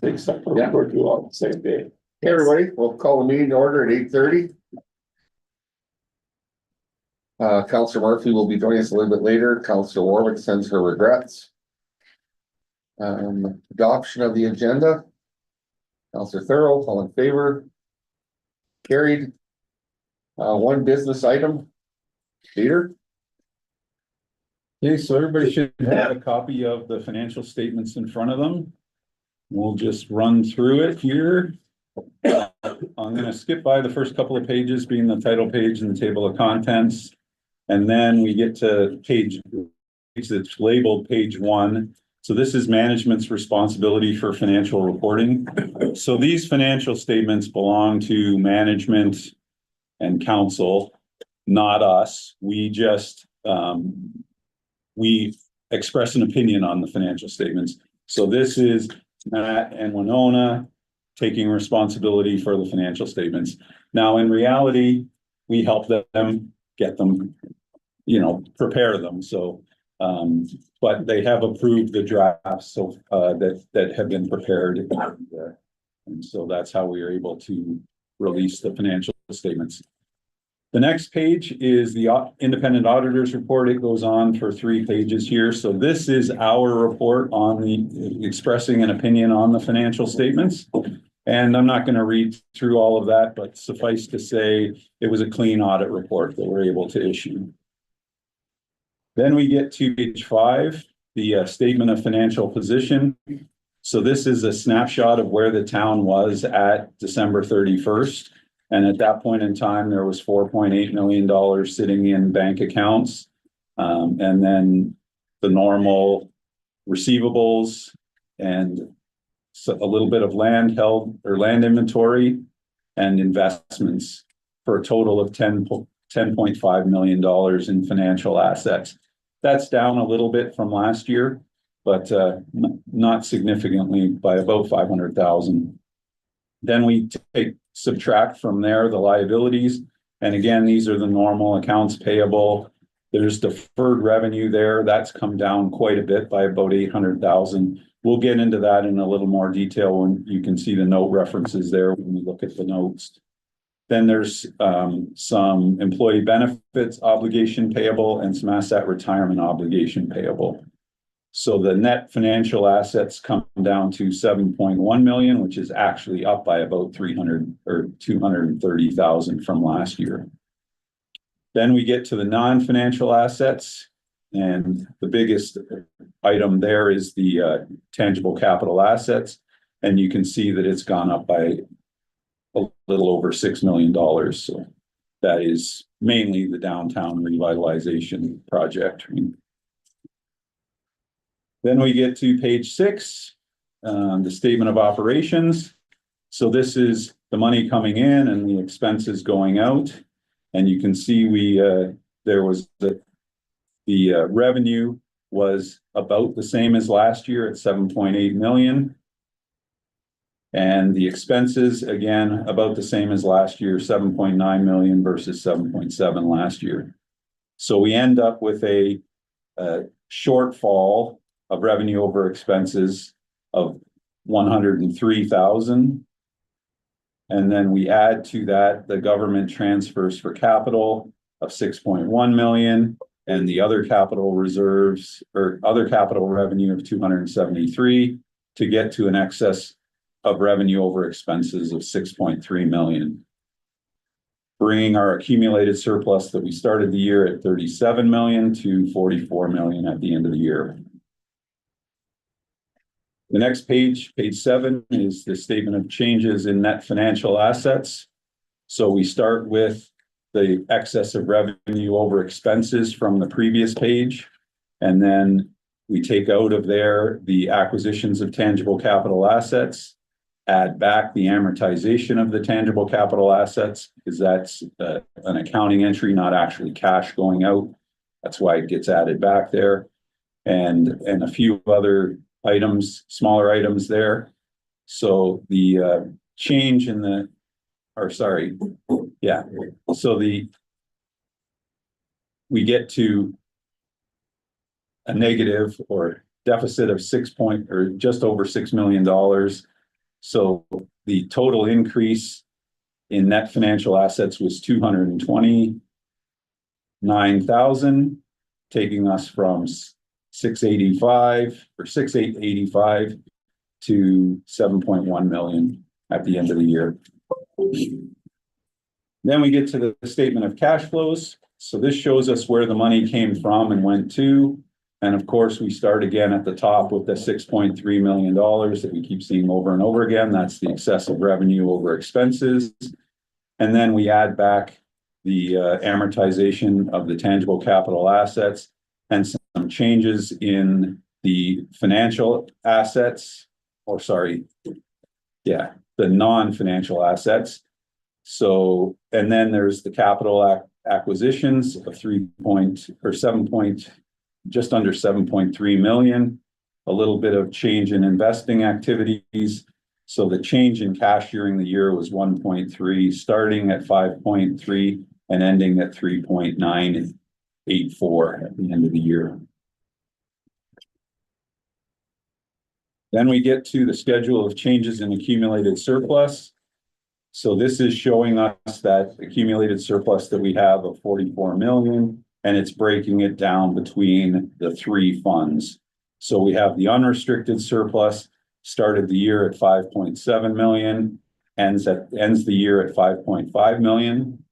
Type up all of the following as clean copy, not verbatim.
except for we're due on the same day. Hey, everybody, we'll call the meeting to order at 8:30. Councillor Murphy will be joining us a little bit later. Councillor Warwick sends her regrets. Adoption of the agenda. Councillor Thurl, all in favor? Carried. One business item. Peter? Okay, so everybody should have a copy of the financial statements in front of them. We'll just run through it here. I'm going to skip by the first couple of pages, being the title page and the table of contents. And then we get to page that's labeled page 1. So this is management's responsibility for financial reporting. So these financial statements belong to management and council, not us. We just we express an opinion on the financial statements. So this is Matt and Winona taking responsibility for the financial statements. Now, in reality, we help them get them, prepare them. So, but they have approved the drafts that have been prepared. And so that's how we are able to release the financial statements. The next page is the independent auditor's report. It goes on for 3 pages here. So this is our report on the expressing an opinion on the financial statements. And I'm not going to read through all of that, but suffice to say, it was a clean audit report that we're able to issue. Then we get to page 5, the statement of financial position. So this is a snapshot of where the town was at December 31st. And at that point in time, there was $4.8 million sitting in bank accounts. And then the normal receivables and a little bit of land held or land inventory and investments for a total of $10.5 million in financial assets. That's down a little bit from last year, but not significantly, by about 500,000. Then we subtract from there the liabilities. And again, these are the normal accounts payable. There's deferred revenue there. That's come down quite a bit by about 800,000. We'll get into that in a little more detail when you can see the note references there when we look at the notes. Then there's some employee benefits obligation payable and some asset retirement obligation payable. So the net financial assets come down to 7.1 million, which is actually up by about 300 or 230,000 from last year. Then we get to the non-financial assets, and the biggest item there is the tangible capital assets. And you can see that it's gone up by a little over $6 million. So that is mainly the downtown revitalization project. Then we get to page 6, the statement of operations. So this is the money coming in and the expenses going out. And you can see there was the revenue was about the same as last year at 7.8 million. And the expenses, again, about the same as last year, 7.9 million versus 7.7 last year. So we end up with a shortfall of revenue over expenses of 103,000. And then we add to that the government transfers for capital of 6.1 million and the other capital reserves or other capital revenue of 273 to get to an excess of revenue over expenses of 6.3 million. Bringing our accumulated surplus that we started the year at 37 million to 44 million at the end of the year. The next page, page 7, is the statement of changes in net financial assets. So we start with the excess of revenue over expenses from the previous page. And then we take out of there the acquisitions of tangible capital assets, add back the amortization of the tangible capital assets, because that's an accounting entry, not actually cash going out. That's why it gets added back there. And a few other items, smaller items there. So the change in the, or sorry, yeah. So we get to a negative or deficit of just over $6 million So the total increase in net financial assets was 229,000, taking us from 685 or 6,885 to 7.1 million at the end of the year. Then we get to the statement of cash flows. So this shows us where the money came from and went to. And of course, we start again at the top with the $6.3 million that we keep seeing over and over again. That's the excessive revenue over expenses. And then we add back the amortization of the tangible capital assets and some changes in the financial assets, or sorry, yeah, the non-financial assets. So, and then there's the capital acquisitions of just under 7.3 million, a little bit of change in investing activities. So the change in cash during the year was 1.3, starting at 5.3 and ending at 3.984 at the end of the year. Then we get to the schedule of changes in accumulated surplus. So this is showing us that accumulated surplus that we have of 44 million, and it's breaking it down between the three funds. So we have the unrestricted surplus, started the year at 5.7 million, ends the year at 5.5 million.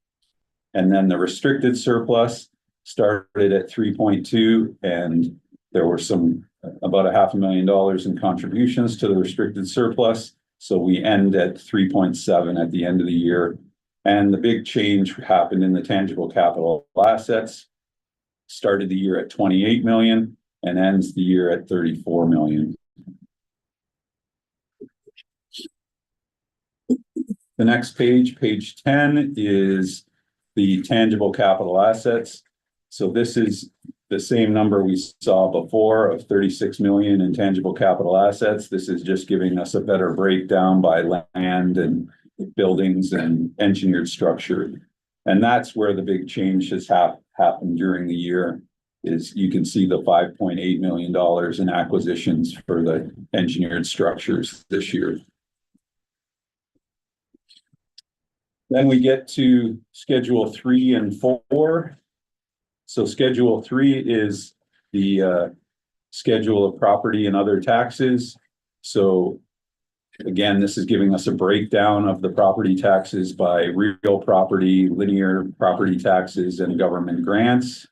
And then the restricted surplus started at 3.2, and there were about $500,000 in contributions to the restricted surplus. So we end at 3.7 at the end of the year. And the big change happened in the tangible capital assets. Started the year at 28 million and ends the year at 34 million. The next page, page 10, is the tangible capital assets. So this is the same number we saw before of 36 million in tangible capital assets. This is just giving us a better breakdown by land and buildings and engineered structure. And that's where the big change has happened during the year. Is you can see the $5.8 million in acquisitions for the engineered structures this year. Then we get to Schedule 3 and 4. So Schedule 3 is the schedule of property and other taxes. So again, this is giving us a breakdown of the property taxes by real property, linear property taxes, and government grants.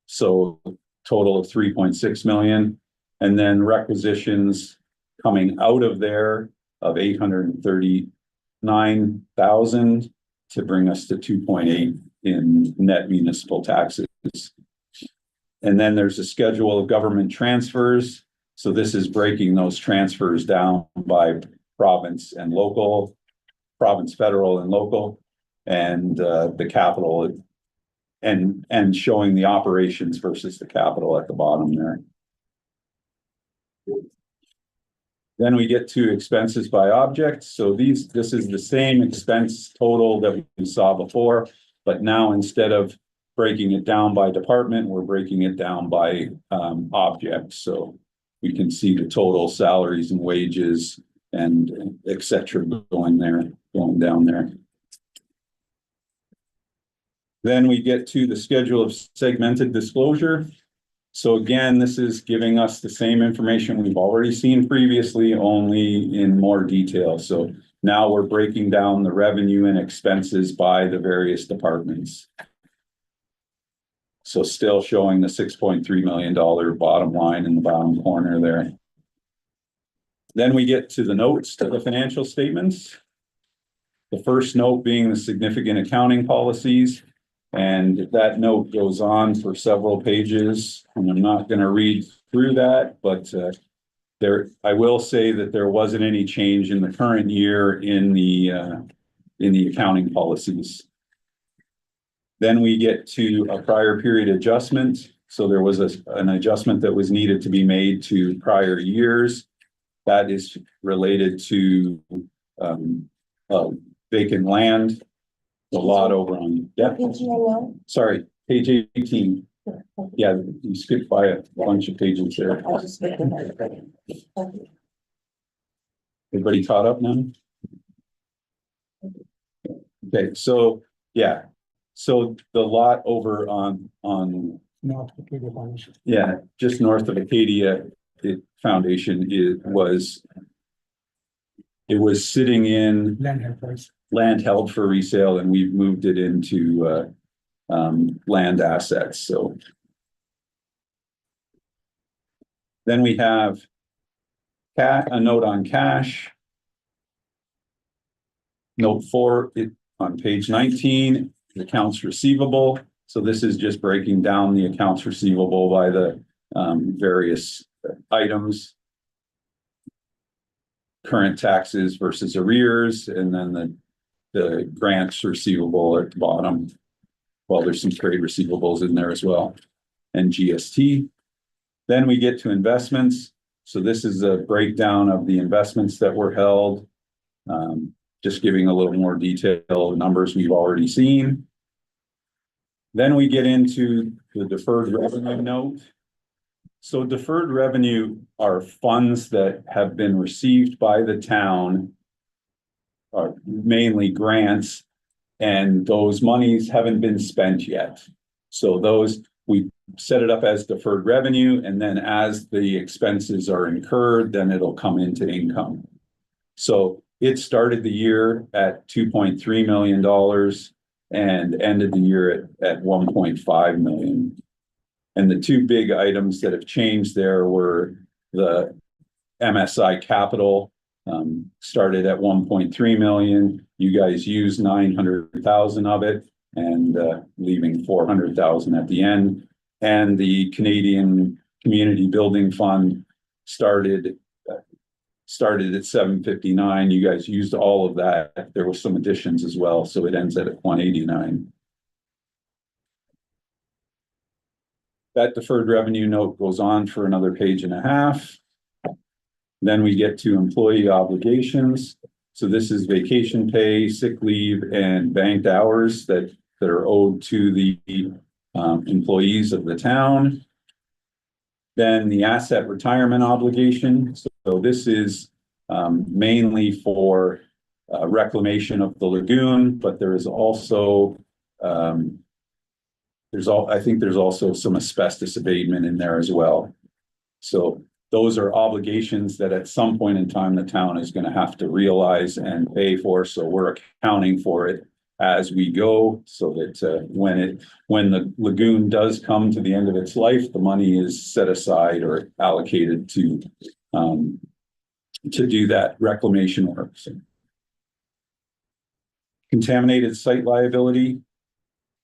So total of 3.6 million. And then requisitions coming out of there of 839,000 to bring us to 2.8 in net municipal taxes. And then there's a schedule of government transfers. So this is breaking those transfers down by province and local, province, federal, and local, and the capital, and showing the operations versus the capital at the bottom there. Then we get to expenses by object. So this is the same expense total that we saw before, but now instead of breaking it down by department, we're breaking it down by object. So we can see the total salaries and wages and et cetera going down there. Then we get to the schedule of segmented disclosure. So again, this is giving us the same information we've already seen previously, only in more detail. So now we're breaking down the revenue and expenses by the various departments. So still showing the $6.3 million bottom line in the bottom corner there. Then we get to the notes to the financial statements. The first note being the significant accounting policies. And that note goes on for several pages, and I'm not going to read through that, but I will say that there wasn't any change in the current year in the accounting policies. Then we get to a prior period adjustment. So there was an adjustment that was needed to be made to prior years. That is related to vacant land. A lot over on, yeah. Sorry, page 18. Yeah, you skipped by a bunch of pages there. Everybody caught up now? Okay, so, yeah, so the lot over on, yeah, just north of Acadia, the foundation it was sitting in land held for resale, and we've moved it into land assets, so. Then we have a note on cash. Note 4 on page 19, accounts receivable. So this is just breaking down the accounts receivable by the various items. Current taxes versus arrears, and then the grants receivable at the bottom. Well, there's some trade receivables in there as well, and GST. Then we get to investments. So this is a breakdown of the investments that were held. Just giving a little more detail, numbers we've already seen. Then we get into the deferred revenue note. So deferred revenue are funds that have been received by the town, are mainly grants, and those monies haven't been spent yet. So those, we set it up as deferred revenue, and then as the expenses are incurred, then it'll come into income. So it started the year at $2.3 million and ended the year at 1.5 million. And the two big items that have changed there were the MSI capital started at 1.3 million. You guys used 900,000 of it, and leaving 400,000 at the end. And the Canadian Community Building Fund started at 759. You guys used all of that. There were some additions as well, so it ends at 189. That deferred revenue note goes on for another page and a half. Then we get to employee obligations. So this is vacation pay, sick leave, and banked hours that are owed to the employees of the town. Then the asset retirement obligation. So this is mainly for reclamation of the lagoon, but there is also I think there's also some asbestos abatement in there as well. So those are obligations that at some point in time the town is going to have to realize and pay for. So we're accounting for it as we go, so that when the lagoon does come to the end of its life, the money is set aside or allocated to do that reclamation work. So, contaminated site liability.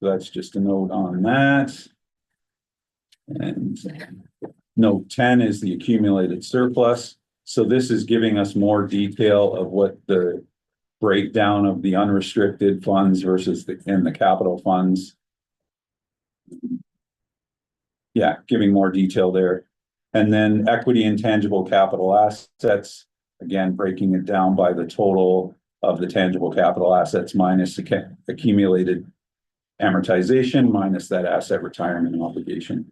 That's just a note on that. And note 10 is the accumulated surplus. So this is giving us more detail of what the breakdown of the unrestricted funds versus the capital funds. Yeah, giving more detail there. And then equity and tangible capital assets, again, breaking it down by the total of the tangible capital assets minus accumulated amortization minus that asset retirement obligation.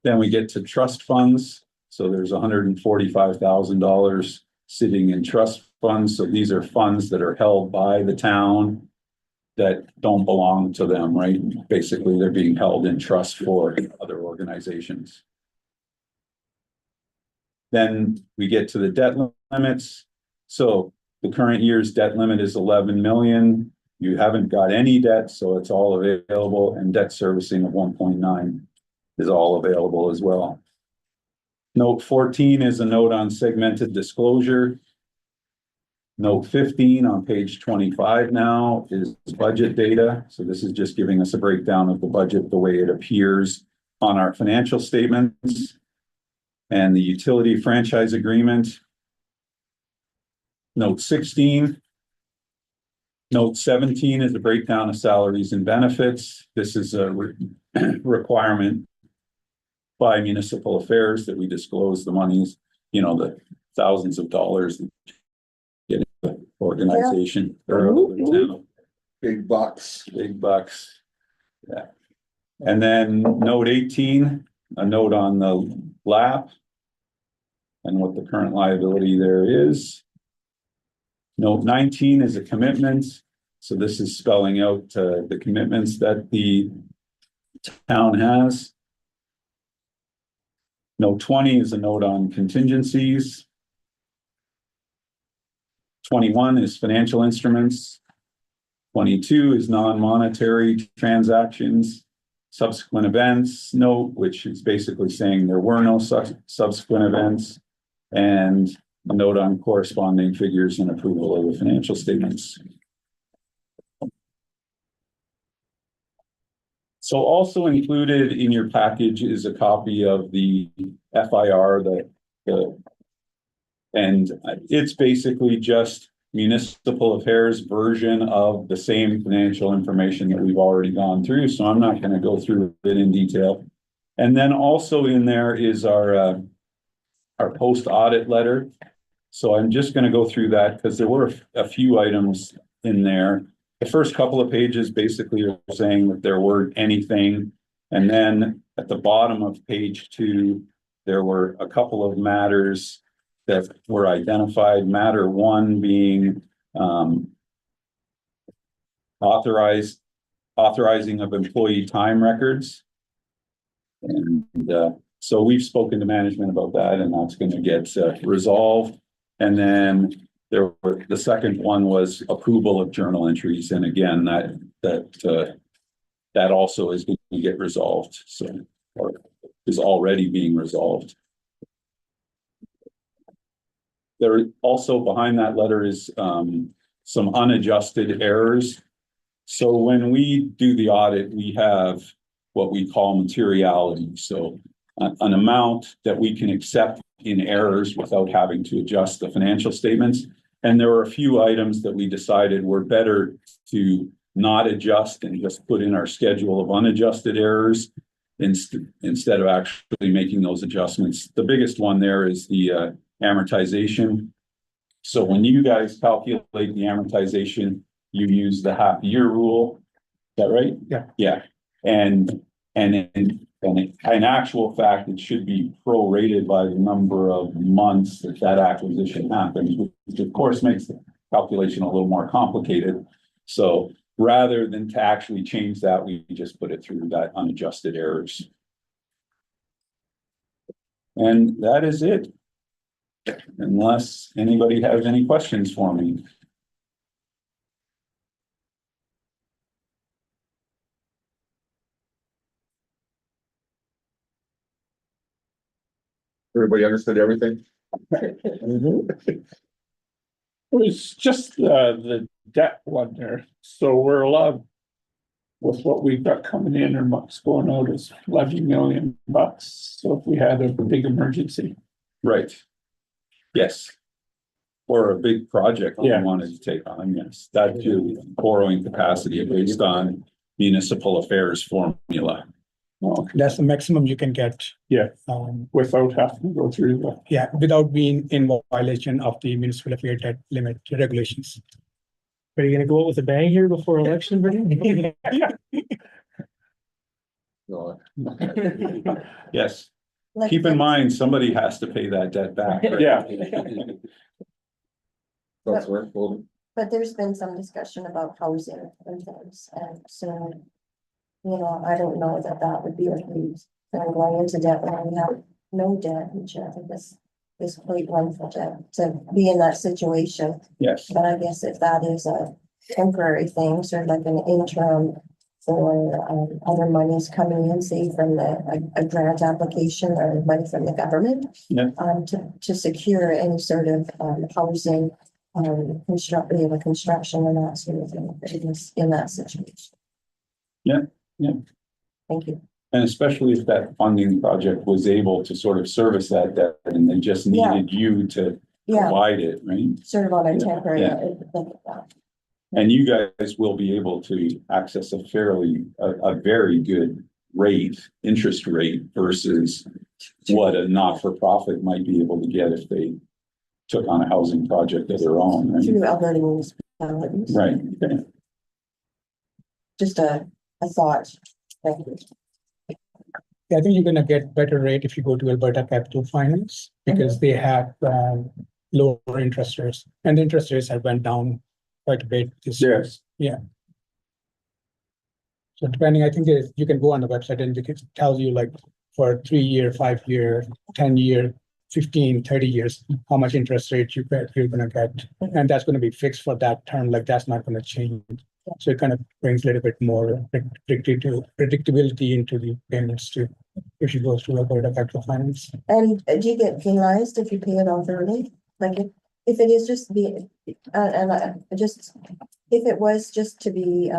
Then we get to trust funds. So there's $145,000 sitting in trust funds. So these are funds that are held by the town that don't belong to them, right? Basically, they're being held in trust for other organizations. Then we get to the debt limits. So the current year's debt limit is 11 million. You haven't got any debt, so it's all available, and debt servicing of 1.9 is all available as well. Note 14 is a note on segmented disclosure. Note 15 on page 25 now is budget data. So this is just giving us a breakdown of the budget, the way it appears on our financial statements. And the utility franchise agreement. Note 16. Note 17 is a breakdown of salaries and benefits. This is a requirement by municipal affairs that we disclose the monies, you know, the thousands of dollars that get the organization. Big bucks. Big bucks. Yeah. And then note 18, a note on the lap. and what the current liability there is. Note 19 is a commitment. So this is spelling out the commitments that the town has. Note 20 is a note on contingencies. 21 is financial instruments. 22 is non-monetary transactions. Subsequent events note, which is basically saying there were no subsequent events. And a note on corresponding figures and approval of the financial statements. So also included in your package is a copy of the FIR, and it's basically just municipal affairs version of the same financial information that we've already gone through. So I'm not going to go through it in detail. And then also in there is our post-audit letter. So I'm just going to go through that because there were a few items in there. The first couple of pages basically are saying that there weren't anything. And then at the bottom of page 2, there were a couple of matters that were identified. Matter 1 being authorizing of employee time records. And so we've spoken to management about that, and that's going to get resolved. And then the second one was approval of journal entries, and again, that also is going to get resolved. So, or is already being resolved. There also behind that letter is some unadjusted errors. So when we do the audit, we have what we call materiality. So an amount that we can accept in errors without having to adjust the financial statements. And there were a few items that we decided were better to not adjust and just put in our schedule of unadjusted errors instead of actually making those adjustments. The biggest one there is the amortization. So when you guys calculate the amortization, you use the half-year rule. Is that right? Yeah. Yeah. And in actual fact, it should be prorated by the number of months that acquisition happens, which of course makes the calculation a little more complicated. So rather than to actually change that, we just put it through that unadjusted errors. And that is it. Unless anybody has any questions for me. Everybody understood everything? It was just the debt one there. So we're allowed with what we've got coming in and what's going out is $11 million. So if we had a big emergency. Right. Yes. Or a big project that Yeah. we wanted to take on, yes. That's your borrowing capacity based on municipal affairs formula. Well, That's the maximum you can get. yeah, Um, without having to go through the. yeah, without being in violation of the municipal affairs debt limit regulations. Are you gonna go out with a bang here before election, Bernie? No. Yes. Like Keep in that. mind, somebody has to pay that debt back. right? Yeah. That's right. Well, But there's been some discussion about housing and things, and so, you know, I don't know that would be a reason going into debt when we have no debt, which I think is quite wonderful to be in that situation. Yes. But I guess if that is a temporary thing, sort of like an interim or other monies coming in, say from a grant application or money from the government. Yeah. To secure any sort of housing, construction and that sort of thing in that situation. Yeah, yeah. Thank you. And especially if that funding project was able to sort of service that debt and they just Yeah. needed you to Yeah, provide it, right? sort of on a temporary, Yeah. think of that. And you guys will be able to access a very good rate, interest rate versus what a not-for-profit might be able to get if they took on a housing project of their own, right? Through Alberta municipalities. Right, okay. Just a thought. Thank you. I think you're gonna get better rate if you go to Alberta Capital Finance because they have lower interest rates and the interest rates have went down quite a bit this year. Yes, So depending, I think you can go on the website and it tells you like for 3-year, 5-year, 10-year, 15, 30 years, how much interest rate you're gonna get. And that's gonna be fixed for that term, like that's not gonna change. So it kind of brings a little bit more predictability into the payments too, if you go through Alberta Capital Finance. And do you get penalized if you pay it off early? Like if it is just if it was just to be,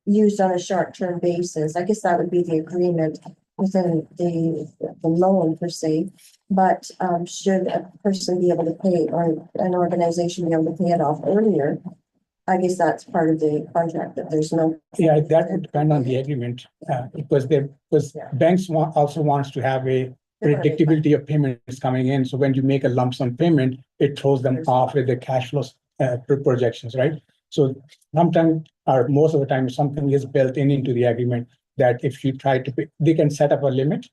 used on a short-term basis, I guess that would be the agreement within the loan per se. But, should a person be able to pay or an organization be able to pay it off earlier? I guess that's part of the contract that there's no. Yeah, that would depend on the agreement, because banks also wants to have a predictability of payments coming in. So when you make a lump sum payment, it throws them off with the cash flows projections, right? So sometimes, or most of the time, something is built into the agreement that if you try to pay, they can set up a limit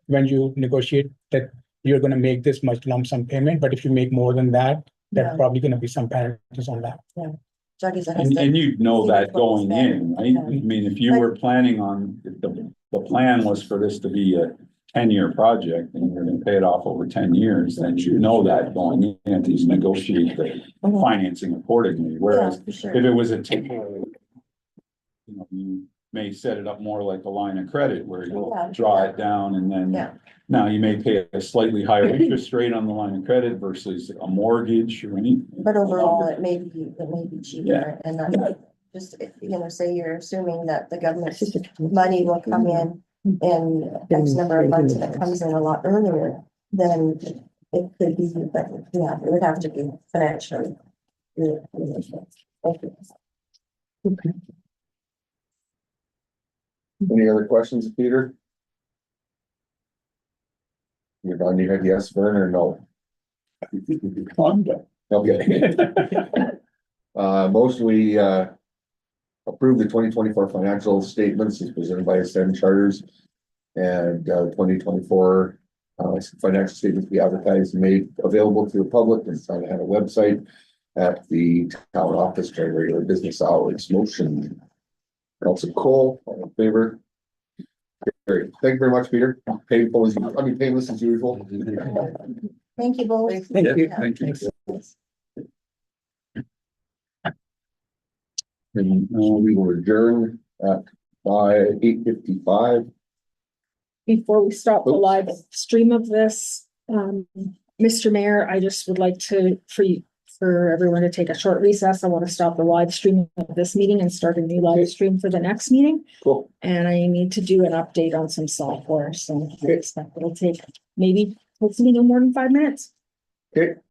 when you negotiate that you're gonna make this much lump sum payment, but if you make more than that, there's probably gonna be some penalties on that. So I guess it has to- And you'd know that going in, right? I mean, if you were planning on, the plan was for this to be a 10-year project and you're gonna pay it off over 10 years, then you know that going in, to negotiate the financing accordingly. Whereas Yeah, for sure. if it was a temporary, you may set it up more like a line of credit where you Yeah. draw it down and then Yeah. now you may pay a slightly higher interest rate on the line of credit versus a mortgage or anything. But overall, it may be cheaper Yeah. and not just, say you're assuming that the government money will come in X number of months and it comes in a lot earlier, then it could be, but yeah, it would have to be financially. Okay. Any other questions, Peter? You're done, you had yes, Vern, or no? conduct. Okay. Motion we, approve the 2024 financial statements as presented by Ascend Charters. And, 2024, financial statements be advertised and made available to the public and trying to have a website at the town office during regular business hours. Motion. Council Cole, all in favor? Great. Thank you very much, Peter. Painless as usual. Thank you both. Thank you. Thank you. And we will adjourn at by 8:55. Before we stop the Oops. live stream of this, Mr. Mayor, I just would like to, for everyone to take a short recess. I want to stop the live stream of this meeting and start a new live stream for the next meeting. Cool. And I need to do an update on some software, so I expect it'll take maybe, hopefully no more than 5 minutes. Okay.